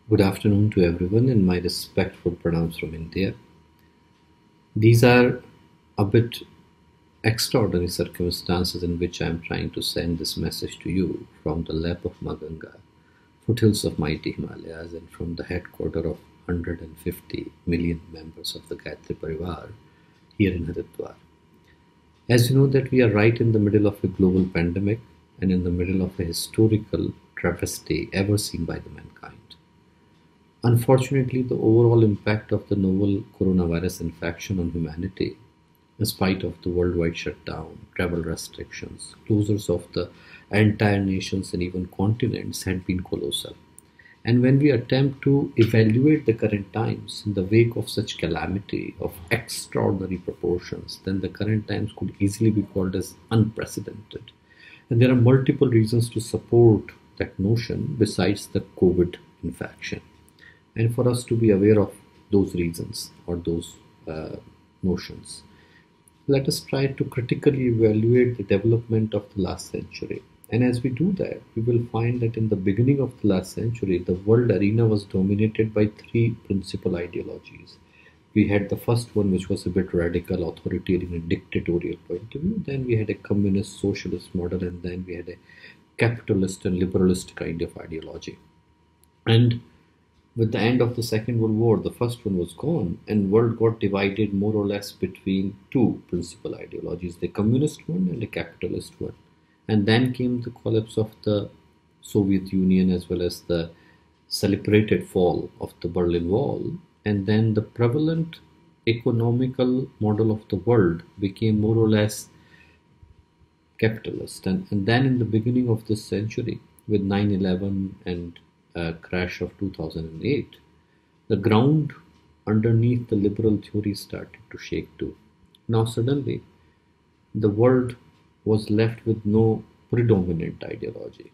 Good afternoon to everyone and my respectful pranams from India. These are a bit extraordinary circumstances in which I am trying to send this message to you from the lap of Maganga, foothills of mighty Himalayas, and from the headquarters of 150 million members of the Gayatri Parivar here in Haridwar. As you know that we are right in the middle of a global pandemic and in the middle of a historical travesty ever seen by the mankind. Unfortunately, the overall impact of the novel coronavirus infection on humanity, in spite of the worldwide shutdown, travel restrictions, closures of the entire nations and even continents, had been colossal. And when we attempt to evaluate the current times in the wake of such calamity of extraordinary proportions, then the current times could easily be called as unprecedented. And there are multiple reasons to support that notion besides the COVID infection. And for us to be aware of those reasons or those notions, let us try to critically evaluate the development of the last century. And as we do that, we will find that in the beginning of the last century, the world arena was dominated by three principal ideologies. We had the first one, which was a bit radical, authoritarian, and dictatorial point of view. Then we had a communist, socialist model, and then we had a capitalist and liberalist kind of ideology. And with the end of the Second World War, the first one was gone, and world got divided more or less between two principal ideologies, the communist one and the capitalist one. And then came the collapse of the Soviet Union as well as the celebrated fall of the Berlin Wall. And then the prevalent economical model of the world became more or less capitalist. And then in the beginning of this century, with 9/11 and crash of 2008, the ground underneath the liberal theory started to shake too. Now suddenly, the world was left with no predominant ideology.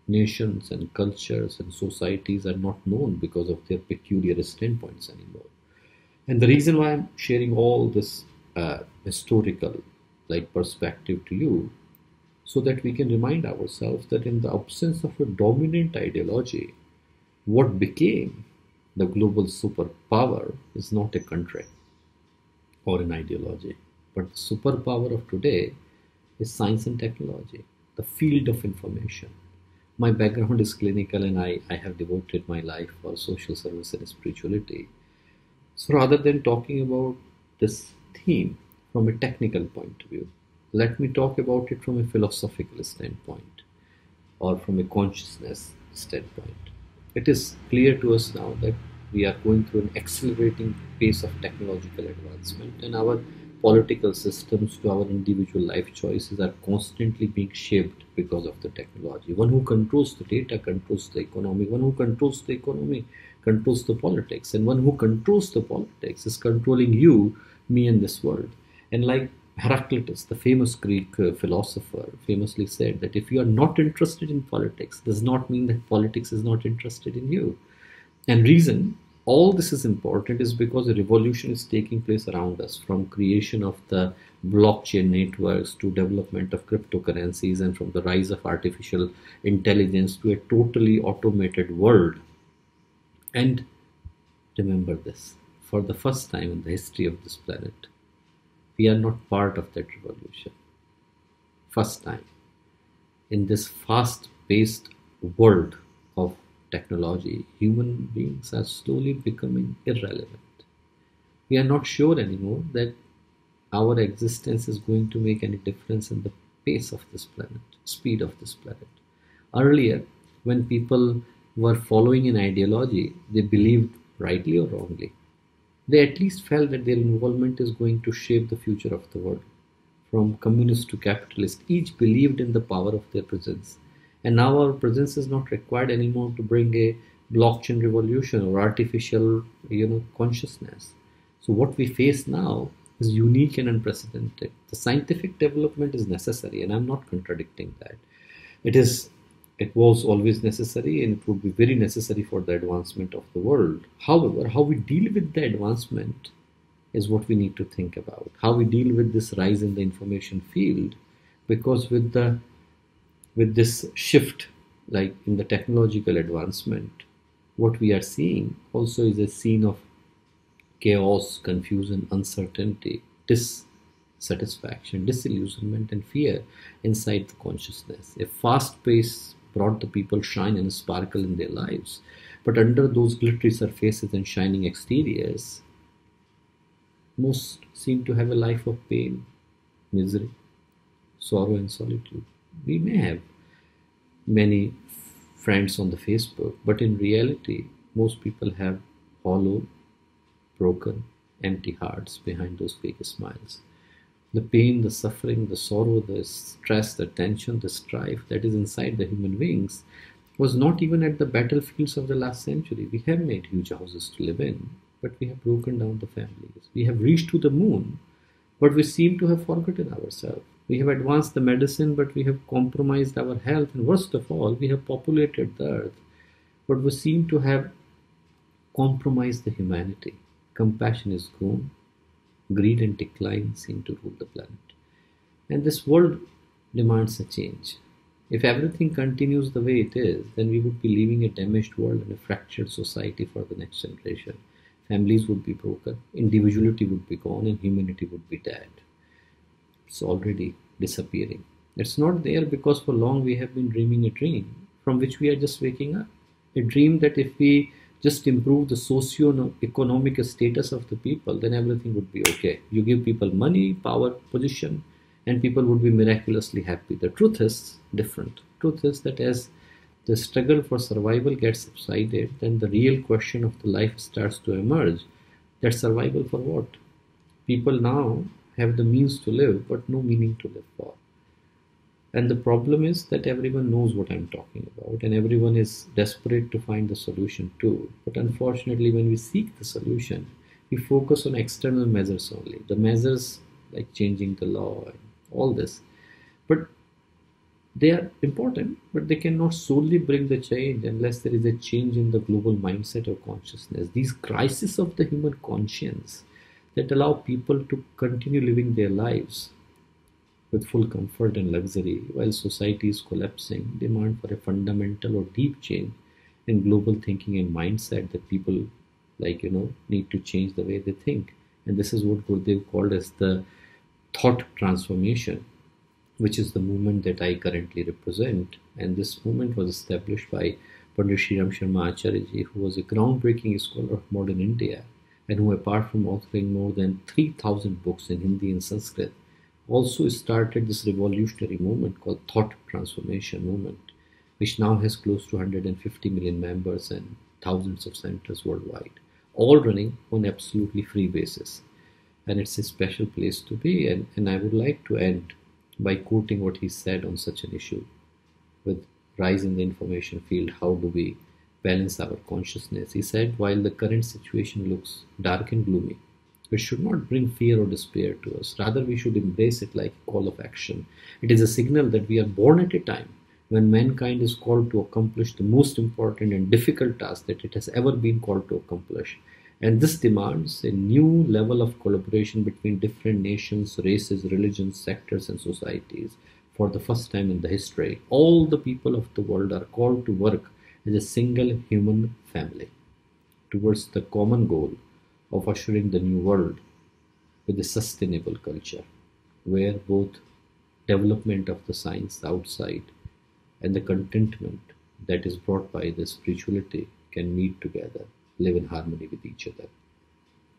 Nations and cultures and societies are not known because of their peculiar standpoints anymore. And the reason why I'm sharing all this historical perspective to you, so that we can remind ourselves that in the absence of a dominant ideology, what became the global superpower is not a country or an ideology, but the superpower of today is science and technology, the field of information. My background is clinical and I have devoted my life for social service and spirituality. So rather than talking about this theme from a technical point of view, let me talk about it from a philosophical standpoint or from a consciousness standpoint. It is clear to us now that we are going through an accelerating pace of technological advancement, and our political systems to our individual life choices are constantly being shaped because of the technology. One who controls the data controls the economy, one who controls the economy controls the politics, and one who controls the politics is controlling you, me, and this world. And like Heraclitus, the famous Greek philosopher, famously said that if you are not interested in politics, does not mean that politics is not interested in you. And reason all this is important is because a revolution is taking place around us, from creation of the blockchain networks to development of cryptocurrencies, and from the rise of artificial intelligence to a totally automated world. And remember this, for the first time in the history of this planet, we are not part of that revolution. First time in this fast paced world of technology, human beings are slowly becoming irrelevant. We are not sure anymore that our existence is going to make any difference in the pace of this planet, speed of this planet. Earlier, when people were following an ideology, they believed rightly or wrongly. They at least felt that their involvement is going to shape the future of the world. From communist to capitalist, each believed in the power of their presence. And now our presence is not required anymore to bring a blockchain revolution or artificial, consciousness. So what we face now is unique and unprecedented. The scientific development is necessary, and I'm not contradicting that. It is it was always necessary, and it would be very necessary for the advancement of the world. However, how we deal with the advancement is what we need to think about. How we deal with this rise in the information field, because with this shift, like in the technological advancement, what we are seeing also is a scene of chaos, confusion, uncertainty, dissatisfaction, disillusionment, and fear inside the consciousness. A fast pace brought the people shine and sparkle in their lives. But under those glittery surfaces and shining exteriors, most seem to have a life of pain, misery, sorrow, and solitude. We may have many friends on the Facebook, but in reality, most people have hollow, broken, empty hearts behind those fake smiles. The pain, the suffering, the sorrow, the stress, the tension, the strife that is inside the human beings was not even at the battlefields of the last century. We have made huge houses to live in, but we have broken down the families. We have reached to the moon, but we seem to have forgotten ourselves. We have advanced the medicine, but we have compromised our health. And worst of all, we have populated the earth, but we seem to have compromised the humanity. Compassion is gone, greed and decline seem to rule the planet. And this world demands a change. If everything continues the way it is, then we would be leaving a damaged world and a fractured society for the next generation. Families would be broken, individuality would be gone, and humanity would be dead. It's already disappearing. It's not there because for long we have been dreaming a dream from which we are just waking up. A dream that if we just improve the socio-economic status of the people, then everything would be okay. You give people money, power, position, and people would be miraculously happy. The truth is different. Truth is that as the struggle for survival gets subsided, then the real question of the life starts to emerge. That survival for what? People now have the means to live, but no meaning to live for. And the problem is that everyone knows what I'm talking about, and everyone is desperate to find the solution too. But unfortunately, when we seek the solution, we focus on external measures only. The measures like changing the law and all this. But they are important, but they cannot solely bring the change unless there is a change in the global mindset or consciousness. These crises of the human conscience that allow people to continue living their lives with full comfort and luxury while society is collapsing demand for a fundamental or deep change in global thinking and mindset that people need to change the way they think. And this is what Gurdev called as the thought transformation, which is the movement that I currently represent. And this movement was established by Pandit Sriram Sharma Acharya, who was a groundbreaking scholar of modern India, and who, apart from authoring more than 3,000 books in Hindi and Sanskrit, also started this revolutionary movement called Thought Transformation Movement, which now has close to 150 million members and thousands of centers worldwide, all running on absolutely free basis. And it's a special place to be. And I would like to end by quoting what he said on such an issue. With rise in the information field, how do we balance our consciousness? He said, while the current situation looks dark and gloomy, it should not bring fear or despair to us. Rather, we should embrace it like a call of action. It is a signal that we are born at a time when mankind is called to accomplish the most important and difficult task that it has ever been called to accomplish. And this demands a new level of collaboration between different nations, races, religions, sectors, and societies. For the first time in the history, all the people of the world are called to work as a single human family towards the common goal of ushering the new world with a sustainable culture, where both development of the science outside and the contentment that is brought by the spirituality can meet together, live in harmony with each other.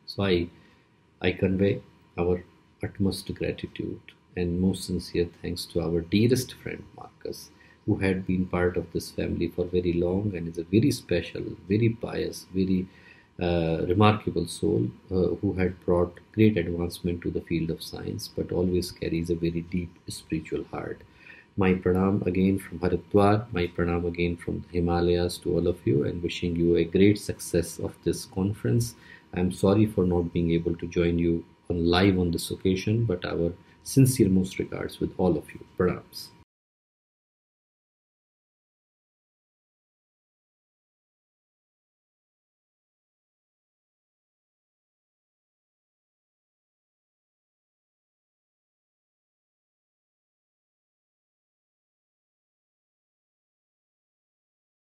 So I convey our utmost gratitude and most sincere thanks to our dearest friend Marcus, who had been part of this family for very long and is a very special, very pious, very remarkable soul who had brought great advancement to the field of science, but always carries a very deep spiritual heart. My pranam again from Haridwar, my pranam again from the Himalayas to all of you, and wishing you a great success of this conference. I'm sorry for not being able to join you on live on this occasion, but our sincere most regards with all of you. Pranams.